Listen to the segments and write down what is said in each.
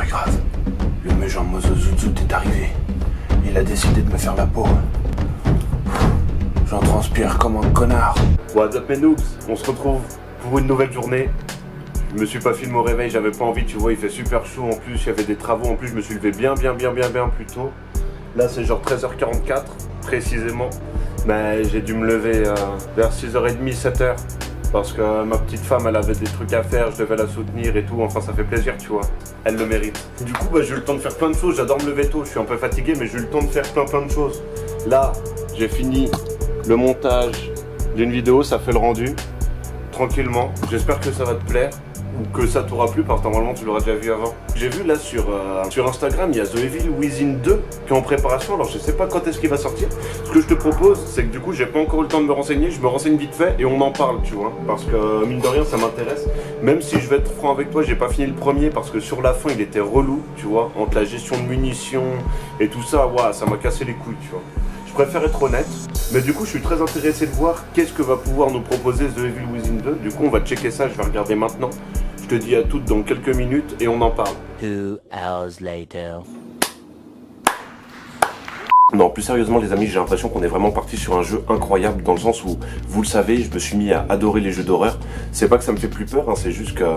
L'heure est grave. Le méchant Mozozouzut est arrivé. Il a décidé de me faire la peau. J'en transpire comme un connard. What's up mes noobs, on se retrouve pour une nouvelle journée. Je me suis pas filmé au réveil, j'avais pas envie, tu vois, il fait super chaud en plus, il y avait des travaux en plus, je me suis levé bien plus tôt. Là c'est genre 13h44 précisément. Mais j'ai dû me lever vers 6h30, 7h. Parce que ma petite femme elle avait des trucs à faire, je devais la soutenir et tout, enfin ça fait plaisir tu vois, elle le mérite. Du coup j'ai eu le temps de faire plein de choses, j'adore me lever tôt, je suis un peu fatigué mais j'ai eu le temps de faire plein de choses. Là j'ai fini le montage d'une vidéo, ça fait le rendu, tranquillement, j'espère que ça va te plaire. Ou que ça t'aura plu parce que normalement tu l'auras déjà vu avant. J'ai vu là sur Instagram, il y a The Evil Within 2 qui est en préparation, alors je sais pas quand est-ce qu'il va sortir. Ce que je te propose, c'est que du coup j'ai pas encore eu le temps de me renseigner, je me renseigne vite fait et on en parle tu vois. Parce que mine de rien ça m'intéresse. Même si je vais être franc avec toi, j'ai pas fini le premier parce que sur la fin il était relou, tu vois. Entre la gestion de munitions et tout ça, ouais, ça m'a cassé les couilles tu vois. Je préfère être honnête, mais du coup je suis très intéressé de voir qu'est-ce que va pouvoir nous proposer The Evil Within 2. Du coup on va checker ça, je vais regarder maintenant. Je te dis à toutes dans quelques minutes et on en parle. 2 hours later. Non, plus sérieusement les amis, j'ai l'impression qu'on est vraiment parti sur un jeu incroyable dans le sens où, vous le savez, je me suis mis à adorer les jeux d'horreur. C'est pas que ça me fait plus peur, hein, c'est juste que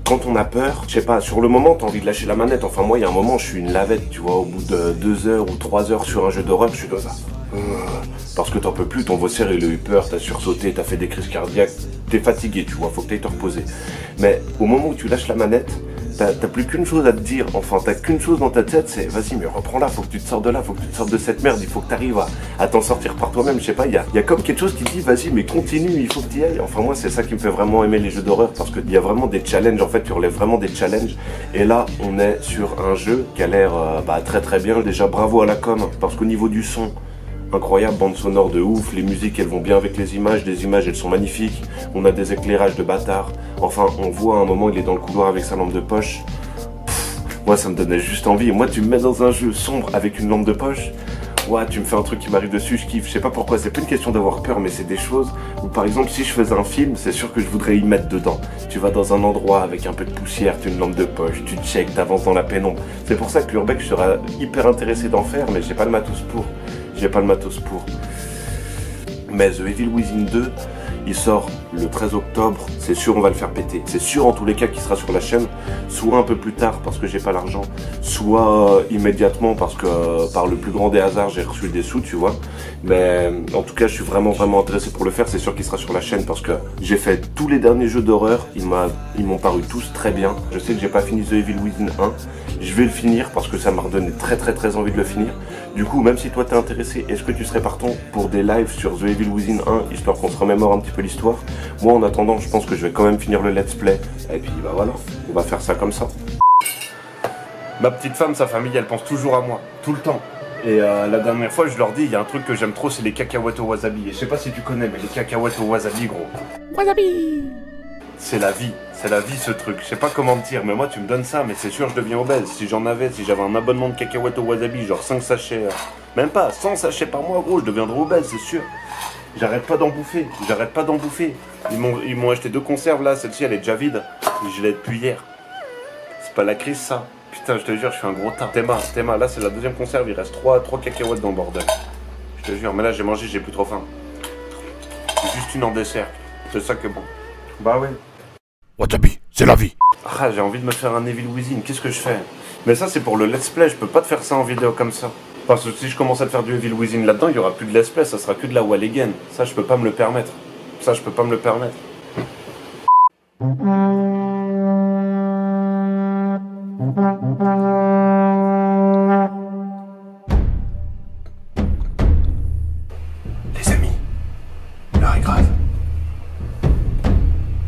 quand on a peur, je sais pas, sur le moment t'as envie de lâcher la manette. Enfin moi il y a un moment je suis une lavette, tu vois, au bout de 2 heures ou 3 heures sur un jeu d'horreur, je suis comme ça. Parce que t'en peux plus, ton viscère il a eu peur, t'as sursauté, t'as fait des crises cardiaques, t'es fatigué tu vois, faut que t'ailles te reposer. Mais au moment où tu lâches la manette, t'as plus qu'une chose à te dire, enfin t'as qu'une chose dans ta tête, c'est vas-y mais reprends-la, faut que tu te sortes de là, faut que tu te sortes de cette merde, il faut que t'arrives à t'en sortir par toi-même, je sais pas, il y a comme quelque chose qui te dit vas-y mais continue, il faut que t'y ailles. Enfin moi c'est ça qui me fait vraiment aimer les jeux d'horreur parce qu'il y a vraiment des challenges, en fait tu relèves vraiment des challenges. Et là on est sur un jeu qui a l'air très bien, déjà bravo à la com, parce qu'au niveau du son, incroyable, bande sonore de ouf, les musiques elles vont bien avec les images elles sont magnifiques, on a des éclairages de bâtard, enfin on voit à un moment il est dans le couloir avec sa lampe de poche. Moi ça me donnait juste envie, moi tu me mets dans un jeu sombre avec une lampe de poche, ouais, tu me fais un truc qui m'arrive dessus, je kiffe, je sais pas pourquoi, c'est pas une question d'avoir peur mais c'est des choses où par exemple si je faisais un film, c'est sûr que je voudrais y mettre dedans. Tu vas dans un endroit avec un peu de poussière, tu as une lampe de poche, tu check, t'avances dans la pénombre. C'est pour ça que l'urbex je serais hyper intéressé d'en faire mais j'ai pas le matos pour. Mais The Evil Within 2, il sort le 13 octobre, c'est sûr on va le faire péter. C'est sûr en tous les cas qu'il sera sur la chaîne, soit un peu plus tard parce que j'ai pas l'argent, soit immédiatement parce que par le plus grand des hasards j'ai reçu des sous, tu vois. Mais en tout cas je suis vraiment intéressé pour le faire, c'est sûr qu'il sera sur la chaîne parce que j'ai fait tous les derniers jeux d'horreur, ils m'ont paru tous très bien. Je sais que j'ai pas fini The Evil Within 1, je vais le finir parce que ça m'a redonné très envie de le finir. Du coup, même si toi t'es intéressé, est-ce que tu serais partant pour des lives sur The Evil Within 1, histoire qu'on se remémore un petit peu l'histoire? Moi, en attendant, je pense que je vais quand même finir le let's play. Et puis, bah voilà, on va faire ça comme ça. Ma petite femme, sa famille, elle pense toujours à moi, tout le temps. Et la dernière fois, je leur dis, il y a un truc que j'aime trop, c'est les cacahuètes au wasabi. Et je sais pas si tu connais, mais les cacahuètes au wasabi, gros. Wasabi! C'est la vie ce truc, je sais pas comment te dire, mais moi tu me donnes ça, mais c'est sûr je deviens obèse. Si j'avais un abonnement de cacahuètes au wasabi, genre 5 sachets, même pas, 100 sachets par mois gros, je deviendrais obèse, c'est sûr. J'arrête pas d'en bouffer. Ils m'ont acheté 2 conserves là, celle-ci elle est déjà vide, je l'ai depuis hier. C'est pas la crise ça, putain je te jure je suis un gros tas. Théma, là c'est la 2e conserve, il reste 3 cacahuètes dans le bordel. Je te jure, mais là j'ai mangé, j'ai plus trop faim. C'est juste une en dessert, c'est ça que bon. Bah ouais. Wasabi, c'est la vie. Ah, j'ai envie de me faire un Evil Within, qu'est-ce que je fais? Mais ça c'est pour le let's play, je peux pas te faire ça en vidéo comme ça. Parce que si je commence à te faire du Evil Within là-dedans, il y aura plus de let's play, ça sera que de la wall again. Ça je peux pas me le permettre. Les amis, l'heure est grave.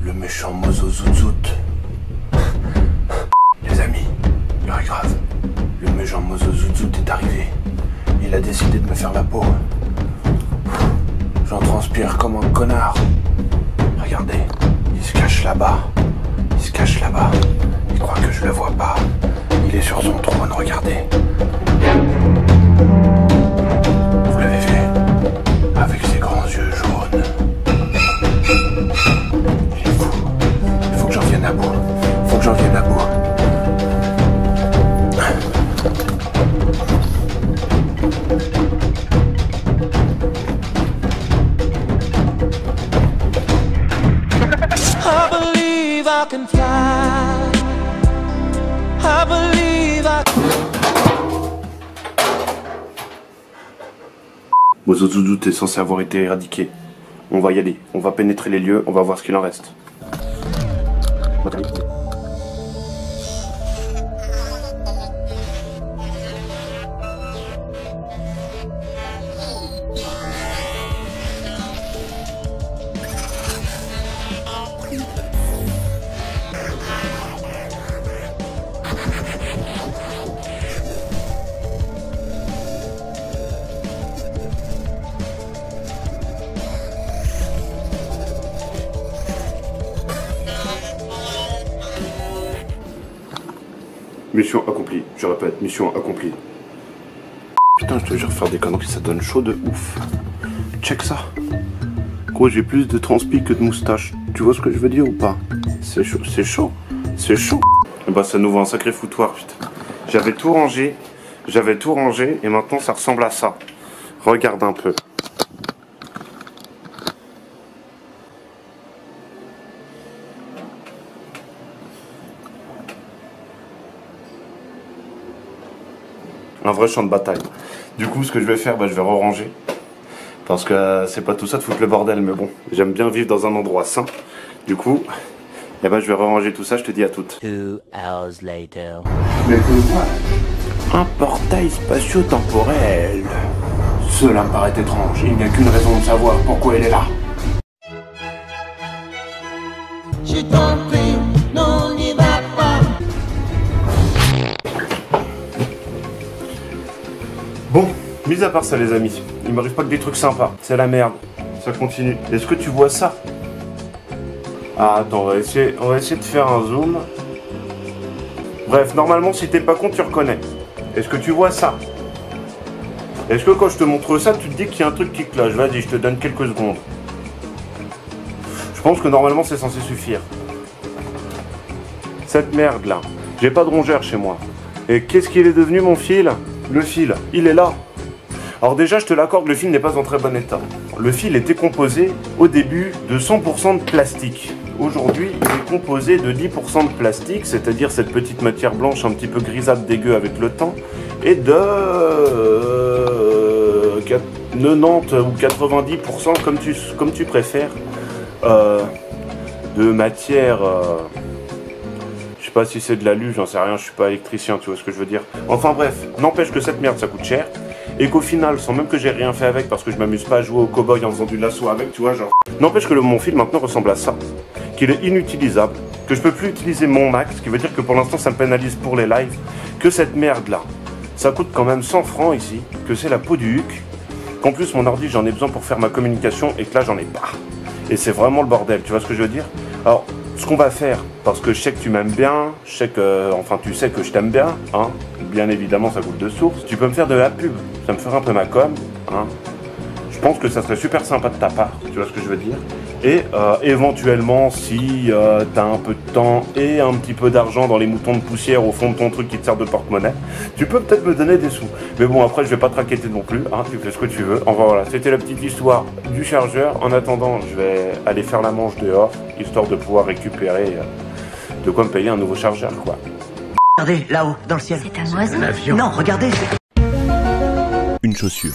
Le méchant Mozozouzut. Les amis, l'heure est grave. Le méchant Mozozouzut est arrivé. Il a décidé de me faire la peau. J'en transpire comme un connard. Regardez, il se cache là-bas. Il croit que je le vois pas. Il est sur son trône, regardez. Vous l'avez vu? Avec ses grands yeux jaunes. Il est fou. Il faut que j'en vienne à bout. Mozozouzou, t'es censé avoir été éradiqué. On va y aller, on va pénétrer les lieux, on va voir ce qu'il en reste. Mission accomplie, je répète, mission accomplie. Putain, je te jure, faire des conneries, ça donne chaud de ouf. Check ça. Gros, j'ai plus de transpi que de moustache. Tu vois ce que je veux dire ou pas? C'est chaud, c'est chaud, c'est chaud. Et bah, ça nous voit un sacré foutoir, putain. J'avais tout rangé, et maintenant ça ressemble à ça. Regarde un peu. Un vrai champ de bataille. Du coup, ce que je vais faire, bah, je vais re-ranger. Parce que c'est pas tout ça de foutre le bordel, mais bon, j'aime bien vivre dans un endroit sain. Du coup, eh ben, je vais re-ranger tout ça, je te dis à toutes. 2 hours later. Mais que voilà. Un portail spatio-temporel. Cela me paraît étrange. Il n'y a qu'une raison de savoir pourquoi elle est là. Je t'en prie, non, n'y va pas. Bon, mis à part ça les amis, il m'arrive pas que des trucs sympas, c'est la merde, ça continue. Est-ce que tu vois ça? Ah attends, on va essayer de faire un zoom. Bref, normalement si t'es pas con tu reconnais. Est-ce que tu vois ça? Est-ce que quand je te montre ça, tu te dis qu'il y a un truc qui cloche? Vas-y, je te donne quelques secondes. Je pense que normalement c'est censé suffire. Cette merde là, j'ai pas de rongeur chez moi. Et qu'est-ce qu'il est devenu mon fil? Le fil, il est là. Alors déjà, je te l'accorde, le fil n'est pas en très bon état. Le fil était composé au début de 100% de plastique. Aujourd'hui, il est composé de 10% de plastique, c'est-à-dire cette petite matière blanche un petit peu grisâtre dégueu avec le temps, et de 90 ou 90%, comme tu préfères, de matière... Je sais pas si c'est de l'alu, j'en sais rien, je suis pas électricien, tu vois ce que je veux dire. Enfin bref, n'empêche que cette merde ça coûte cher, et qu'au final, sans même que j'ai rien fait avec, parce que je m'amuse pas à jouer au cow-boy en faisant du lasso avec, tu vois, genre. N'empêche que mon fil maintenant ressemble à ça, qu'il est inutilisable, que je peux plus utiliser mon Mac, ce qui veut dire que pour l'instant ça me pénalise pour les lives, que cette merde là, ça coûte quand même 100 francs ici, que c'est la peau du huc, qu'en plus mon ordi j'en ai besoin pour faire ma communication, et que là j'en ai pas. Et c'est vraiment le bordel, tu vois ce que je veux dire? Alors, ce qu'on va faire, parce que je sais que tu m'aimes bien, je sais que, enfin tu sais que je t'aime bien, hein, bien évidemment ça coûte de source, tu peux me faire de la pub, ça me ferait un peu ma com, hein, je pense que ça serait super sympa de ta part, tu vois ce que je veux dire, et éventuellement si t'as un peu de temps et un petit peu d'argent dans les moutons de poussière au fond de ton truc qui te sert de porte-monnaie, tu peux peut-être me donner des sous, mais bon après je vais pas te raqueter non plus, hein, tu fais ce que tu veux, enfin voilà, c'était la petite histoire du chargeur, en attendant je vais aller faire la manche dehors, histoire de pouvoir récupérer de quoi me payer un nouveau chargeur quoi. Regardez, là-haut, dans le ciel. C'est un oiseau. Non, regardez. Une chaussure.